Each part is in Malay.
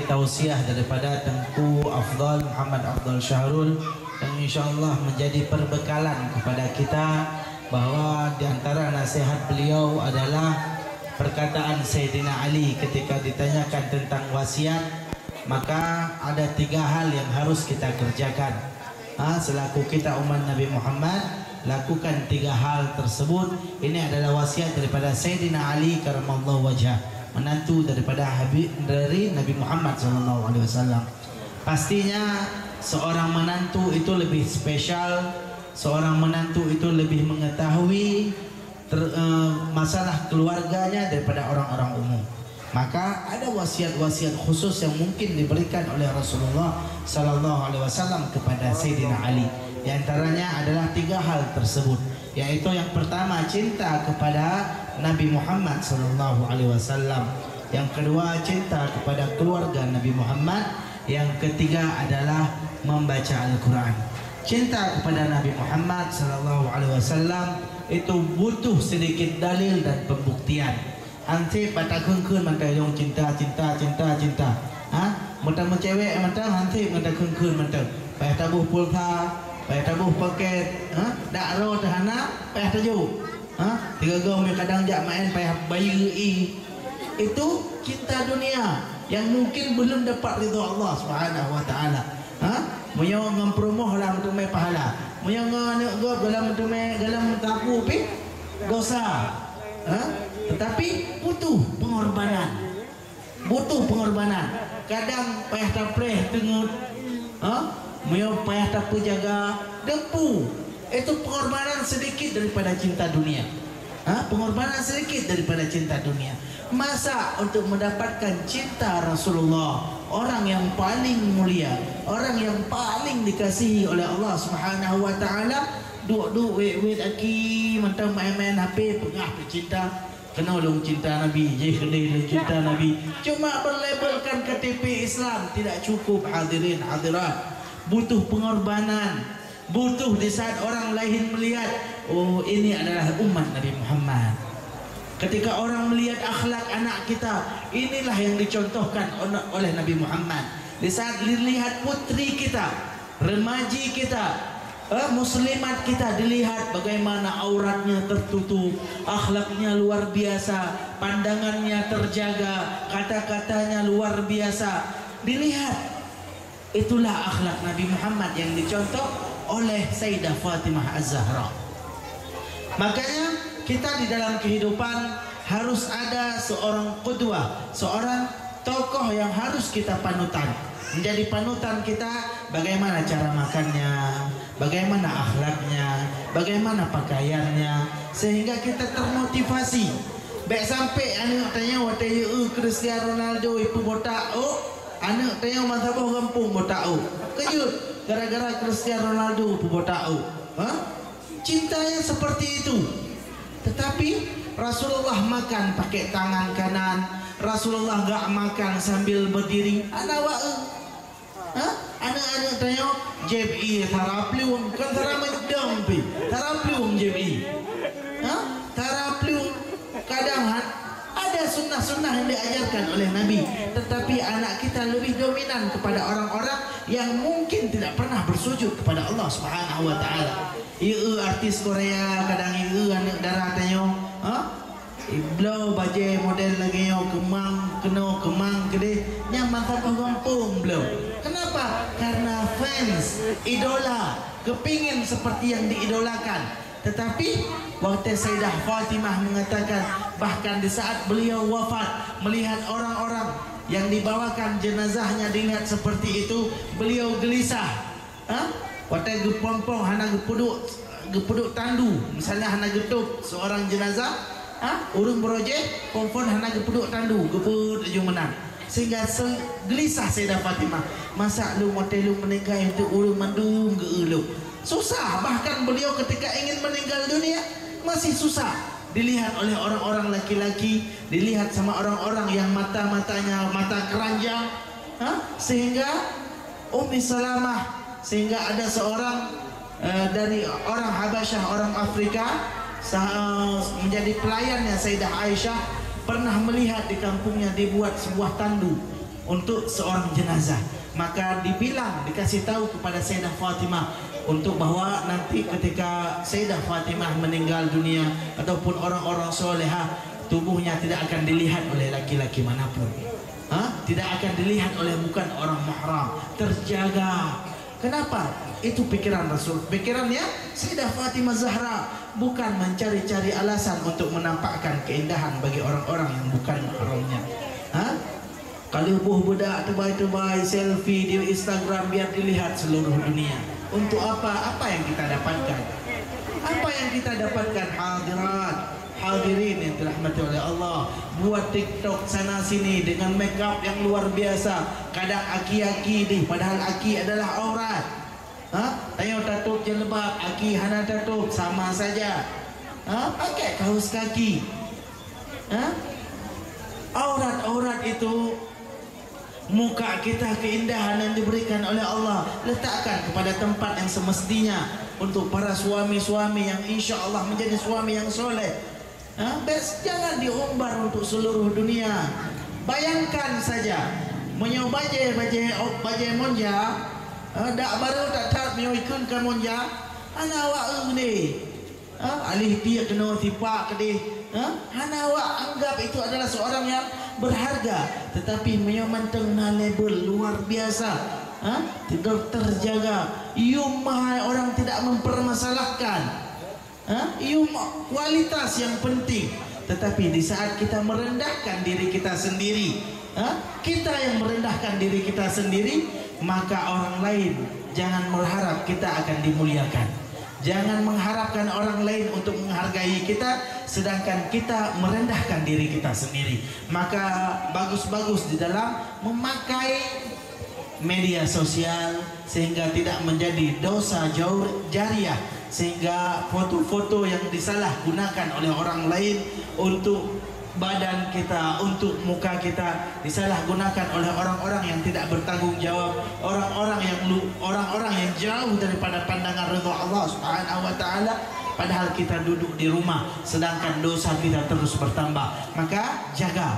tausiah daripada Tengku Afdal Muhammad Afdal Syahrul, yang insyaallah menjadi perbekalan kepada kita bahwa di antara nasihat beliau adalah perkataan Sayyidina Ali ketika ditanyakan tentang wasiat, maka ada 3 hal yang harus kita kerjakan. Selaku kita umat Nabi Muhammad, lakukan 3 hal tersebut. Ini adalah wasiat daripada Sayyidina Ali karamallahu wajhah, menantu daripada Habib dari Nabi Muhammad SAW. Pastinya seorang menantu itu lebih spesial, seorang menantu itu lebih mengetahui masalah keluarganya daripada orang-orang umum. Maka ada wasiat-wasiat khusus yang mungkin diberikan oleh Rasulullah SAW kepada Sayyidina Ali. Di antaranya adalah 3 hal tersebut, yaitu yang pertama cinta kepada Nabi Muhammad SAW, yang kedua cinta kepada keluarga Nabi Muhammad, yang ketiga adalah membaca Al-Quran. Cinta kepada Nabi Muhammad SAW itu butuh sedikit dalil dan pembuktian. Hanti pada kengkun mantai dong cinta. Mentang cewek mentang hanti mentang kengkun mentang. Payah tabuh pulsa, payah tabuh paket, dak ro tahana, payah tajuk. 3 gom yang kadang jak main payah bayi. Itu cinta dunia yang mungkin belum dapat ridha Allah Subhanahu wa taala. Moyo ngampromoh lah untuk mai pahala. Moyo nganek go dalam untuk mai dalam tapu pi dosa. Tetapi butuh pengorbanan. Kadang payah tapleh tengut. Moyo payah tapu jaga dempu. Itu pengorbanan sedikit daripada cinta dunia. Pengorbanan sedikit daripada cinta dunia. Masa untuk mendapatkan cinta Rasulullah, orang yang paling mulia, orang yang paling dikasihi oleh Allah Subhanahu wa taala, duk wait aki mentang main-main HP pengah bercinta, kena dong cinta Nabi, jadi cinta Nabi. Cuma berlabelkan KTP Islam tidak cukup, hadirin hadirat. Butuh pengorbanan, butuh di saat orang lain melihat, oh ini adalah umat Nabi Muhammad. Ketika orang melihat akhlak anak kita, inilah yang dicontohkan oleh Nabi Muhammad. Di saat dilihat putri kita, remaji kita, muslimat kita, dilihat bagaimana auratnya tertutup, akhlaknya luar biasa, pandangannya terjaga, kata-katanya luar biasa. Dilihat, itulah akhlak Nabi Muhammad yang dicontoh oleh Sayyidah Fatimah Az-Zahra. Makanya kita di dalam kehidupan harus ada seorang qudwah, seorang tokoh yang harus kita panutan. Menjadi panutan kita bagaimana cara makannya, bagaimana akhlaknya, bagaimana pakaiannya, sehingga kita termotivasi. Baik sampai anak tanya watai Cristiano Ronaldo ipu botak, anak tanya mazhabah kampung botak. Kejut gara-gara Cristiano Ronaldo ipu botak. Cintanya seperti itu. Tetapi Rasulullah makan pakai tangan kanan, Rasulullah gak makan sambil berdiri. Anak-anak tanya JBI taraplium kan taramadam pi taraplium JBI. Taraplium kadang ada sunnah-sunnah yang diajarkan oleh Nabi, tetapi anak kita lebih dominan kepada orang-orang yang mungkin tidak pernah bersujud kepada Allah Subhanahu wa taala. Artis Korea kadang anak darah tanya, Iblau baje model lagi yo kemang gede nyaman tanpa gampung belum. Kenapa? Karena fans, idola, kepingin seperti yang diidolakan. Tetapi waktu Sayyidah Fatimah mengatakan, bahkan di saat beliau wafat, melihat orang-orang yang dibawakan jenazahnya dilihat seperti itu, beliau gelisah. Waktu gepompong hana gepuduk tandu, misalnya hana getuk seorang jenazah, urung projek kompon hana gepuduk tandu, gepud ujung menang. Sehingga gelisah Sayyidah Fatimah, masa lu motel lu meninggal itu urung mandung ke elu. Susah, bahkan beliau ketika ingin meninggal dunia masih susah dilihat oleh orang-orang laki-laki, dilihat sama orang-orang yang mata-matanya mata keranjang, sehingga Ummi Salamah, sehingga ada seorang dari orang Habasyah, orang Afrika, menjadi pelayannya Sayyidah Aisyah, pernah melihat di kampungnya dibuat sebuah tandu. untuk seorang jenazah. Maka dibilang, dikasih tahu kepada Sayyidah Fatimah untuk bahwa nanti ketika Sayyidah Fatimah meninggal dunia ataupun orang-orang solehah, tubuhnya tidak akan dilihat oleh laki-laki manapun. Tidak akan dilihat oleh bukan orang mahram, terjaga. Kenapa? Itu pikiran Rasul. Pikirannya Sayyidah Fatimah Zahra bukan mencari-cari alasan untuk menampakkan keindahan bagi orang-orang yang bukan mahramnya. Kalau buah budak terbaik-terbaik selfie di Instagram biar dilihat seluruh dunia. Untuk apa? Apa yang kita dapatkan? Apa yang kita dapatkan? Hadirat, hadirin yang dirahmati oleh Allah, buat TikTok sana sini dengan make up yang luar biasa. Kadang aki-aki ni, padahal aki adalah aurat. Tengok tutup jilbab, aki hana tutup, sama saja. Pakai kaos kaki. Aurat-aurat itu muka kita, keindahan yang diberikan oleh Allah, letakkan kepada tempat yang semestinya untuk para suami-suami yang insya Allah menjadi suami yang soleh. Jangan diumbar untuk seluruh dunia. Bayangkan saja menyoba baje monja, dak baru tak tak menyuikun ke monja, ana awak ni, alih dia kena tipak ke dia, ana awak anggap itu adalah seorang yang berharga, tetapi memantang label luar biasa, tidak terjaga. Mahal orang tidak mempermasalahkan, kualitas yang penting. Tetapi di saat kita merendahkan diri kita sendiri, kita yang merendahkan diri kita sendiri, maka orang lain jangan berharap kita akan dimuliakan. Jangan mengharapkan orang lain untuk menghargai kita, sedangkan kita merendahkan diri kita sendiri. Maka bagus-bagus di dalam memakai media sosial sehingga tidak menjadi dosa jariah, sehingga foto-foto yang disalahgunakan oleh orang lain untuk badan kita, untuk muka kita, disalahgunakan oleh orang-orang yang tidak bertanggung jawab, orang-orang yang jauh daripada pandangan ridha Allah Subhanahu wa taala, padahal kita duduk di rumah sedangkan dosa kita terus bertambah. Maka jaga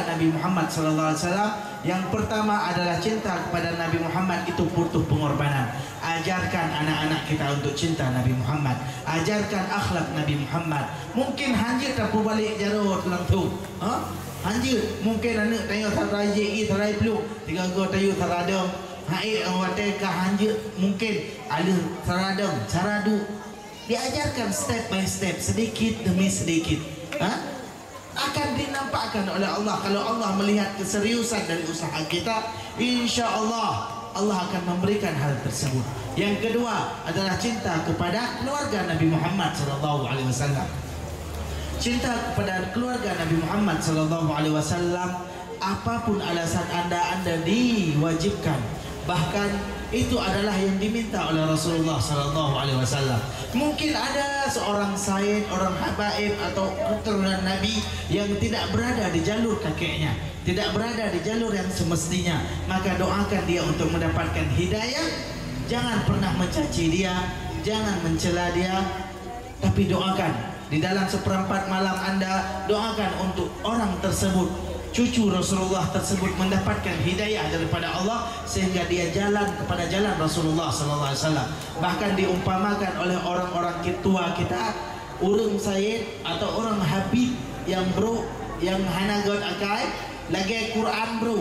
Nabi Muhammad sallallahu alaihi wasallam. Yang pertama adalah cinta kepada Nabi Muhammad, itu butuh pengorbanan. Ajarkan anak-anak kita untuk cinta Nabi Muhammad. Ajarkan akhlak Nabi Muhammad. Mungkin hanjir tak balik jarut langsung. Hanjir mungkin anak tengok tarai je tarai peluk, tiga go tayu taradam. Hai awate ka hanjir mungkin ada taradam, saradu. Diajarkan step by step, sedikit demi sedikit. Akan dinampakkan oleh Allah. Kalau Allah melihat keseriusan dari usaha kita, insya Allah Allah akan memberikan hal tersebut. Yang kedua adalah cinta kepada keluarga Nabi Muhammad SAW. Cinta kepada keluarga Nabi Muhammad SAW, apapun alasan anda diwajibkan. Bahkan itu adalah yang diminta oleh Rasulullah SAW. Mungkin ada seorang sayyid, orang habaib atau keturunan Nabi yang tidak berada di jalur kakeknya, tidak berada di jalur yang semestinya, maka doakan dia untuk mendapatkan hidayah. Jangan pernah mencaci dia, jangan mencela dia, tapi doakan di dalam seperempat malam anda, doakan untuk orang tersebut, cucu Rasulullah tersebut mendapatkan hidayah daripada Allah sehingga dia jalan kepada jalan Rasulullah SAW. Bahkan diumpamakan oleh orang-orang tua kita, urang sayyid atau orang habib yang bro, yang hanagot akai lagi Quran bro,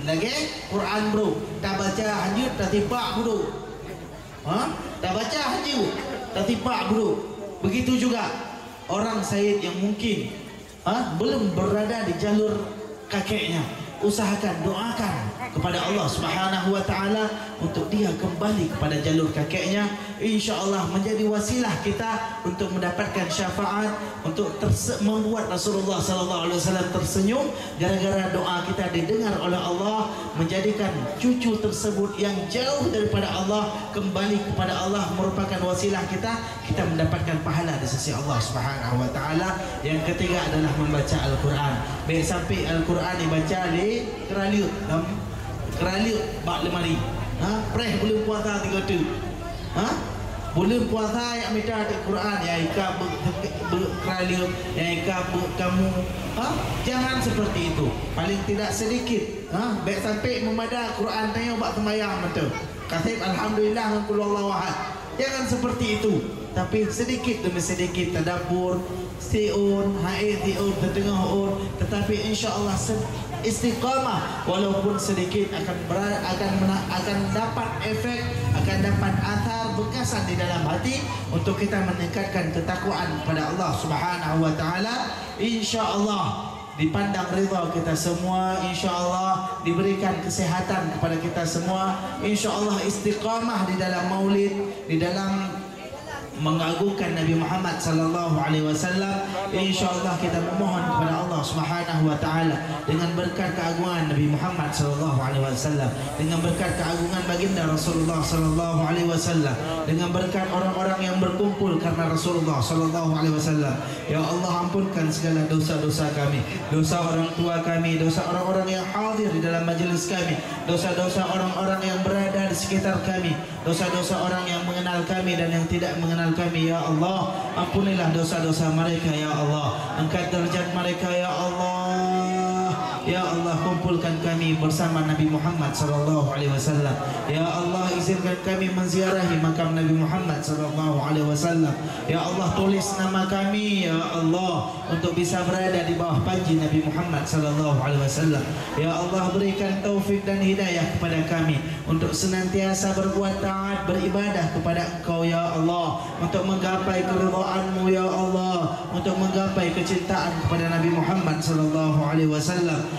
lagi Quran bro, tak baca hajud tak tipak bro, tak baca hajud tak tipak bro. Begitu juga orang sayyid yang mungkin belum berada di jalur kakeknya, usahakan, doakan kepada Allah Subhanahu wa taala untuk dia kembali kepada jalur kakeknya. Insya-Allah menjadi wasilah kita untuk mendapatkan syafaat, untuk membuat Rasulullah sallallahu alaihi wasallam tersenyum gara-gara doa kita didengar oleh Allah, menjadikan cucu tersebut yang jauh daripada Allah kembali kepada Allah, merupakan wasilah kita mendapatkan pahala di sisi Allah Subhanahu wa taala. Yang ketiga adalah membaca Al-Quran. Baik sampai Al-Quran dibaca di keraliut bak lemari. Preh boleh puasa 3 tu. Bulan puasa yang minta di Quran ya ika berkeralium ya ika kamu jangan seperti itu. Paling tidak sedikit baik sampai memada Quran tanya buat sembahyang betul. Kasih alhamdulillah wa qul huwallahu ahad. Jangan seperti itu. Tapi sedikit demi sedikit tadabbur, siun, siun, tertengah tetapi insya-Allah istiqamah walaupun sedikit akan dapat efek, akan dapat athar bekasan di dalam hati untuk kita meningkatkan ketakwaan kepada Allah Subhanahu wa taala. Insyaallah dipandang ridha kita semua, insyaallah diberikan kesehatan kepada kita semua, insyaallah istiqamah di dalam maulid, di dalam mengagungkan Nabi Muhammad sallallahu alaihi wasallam. Insyaallah kita memohon kepada Allah Subhanahu wa taala dengan berkat keagungan Nabi Muhammad sallallahu alaihi wasallam, dengan berkat keagungan baginda Rasulullah sallallahu alaihi wasallam, dengan berkat orang-orang yang berkumpul karena Rasulullah sallallahu alaihi wasallam. Ya Allah, ampunkan segala dosa-dosa kami, dosa orang tua kami, dosa orang-orang yang hadir di dalam majelis kami, dosa-dosa orang-orang yang berada di sekitar kami, dosa-dosa orang yang mengenal kami dan yang tidak mengenal kami. Ya Allah, ampunilah dosa-dosa mereka. Ya Allah, angkat derajat mereka. Ya Allah, ya Allah, kumpulkan kami bersama Nabi Muhammad sallallahu alaihi wasallam. Ya Allah, izinkan kami menziarahi makam Nabi Muhammad sallallahu alaihi wasallam. Ya Allah, tulis nama kami ya Allah untuk bisa berada di bawah panji Nabi Muhammad sallallahu alaihi wasallam. Ya Allah, berikan taufik dan hidayah kepada kami untuk senantiasa berbuat taat, beribadah kepada Engkau ya Allah, untuk menggapai keridhaan-Mu ya Allah, untuk menggapai kecintaan kepada Nabi Muhammad sallallahu alaihi wasallam.